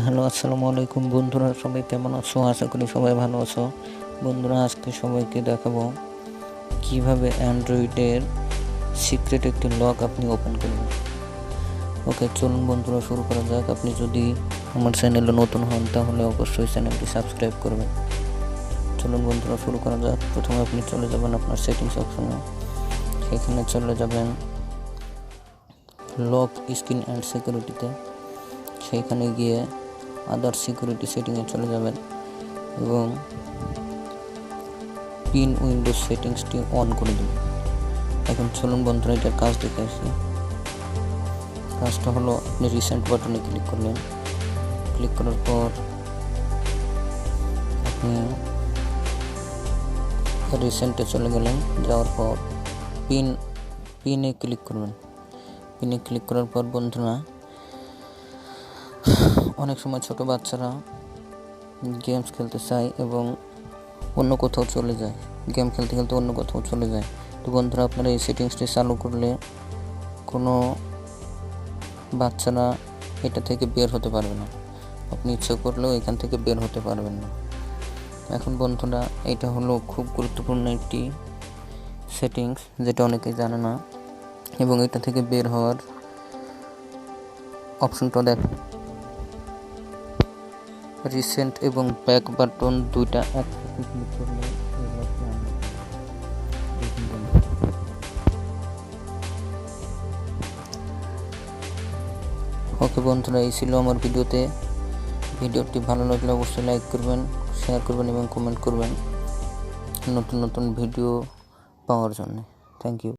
Hello, আসসালামু আলাইকুম বন্ধুরা, সবাই কেমন আছো? আশা করি সবাই ভালো আছো। বন্ধুরা, আজকে সবাইকে দেখাবো কিভাবে অ্যান্ড্রয়েডের সিক্রেট একটি লক আপনি ওপেন করবেন। ওকে, চলুন বন্ধুরা শুরু করা যাক। আপনি যদি আমার চ্যানেলে নতুন হন তাহলে অবশ্যই চ্যানেলটি সাবস্ক্রাইব করবেন। চলুন বন্ধুরা শুরু করা যাক। প্রথমে আপনি চলে যাবেন আপনার সেটিংস অপশনে, সেখানে চলে যাবেন লক স্ক্রিন অ্যান্ড সিকিউরিটিতে। সেইখানে গিয়ে আদার সিকিউরিটি সেটিংয়ে চলে যাবেন এবং পিন উইন্ডোজ সেটিংসটি অন করে দেবেন। এখন চলুন বন্ধুরা এটার কাজ দেখে আসি। কাজটা হলো, আপনি রিসেন্ট বাটনে ক্লিক করলেন। ক্লিক করার পর আপনি রিসেন্টে চলে গেলেন। যাওয়ার পর পিনে ক্লিক করবেন। পিনে ক্লিক করার পর বন্ধুরা, অনেক সময় ছোট বাচ্চারা গেমস খেলতে চায় এবং অন্য কোথাও চলে যায়, গেম খেলতে খেলতে অন্য কোথাও চলে যায়। তো বন্ধুরা, আপনারা এই সেটিংসটি চালু করলে কোনো বাচ্চারা এটা থেকে বের হতে পারবে না। আপনি ইচ্ছে করলেও এখান থেকে বের হতে পারবেন না। এখন বন্ধুরা, এটা হলো খুব গুরুত্বপূর্ণ একটি সেটিংস, যেটা অনেকেই জানে না। এবং এটা থেকে বের হওয়ার অপশনটা দেখেন, রিসেন্ট এবং ব্যাক বাটন দুইটা একসাথে ক্লিক করলে ওকে বন্ধুরা, এই ছিল আমার ভিডিওটি ভালো লাগলে অবশ্যই লাইক করবেন, শেয়ার করবেন এবং কমেন্ট করবেন নতুন নতুন ভিডিও পাওয়ার জন্য। Thank you.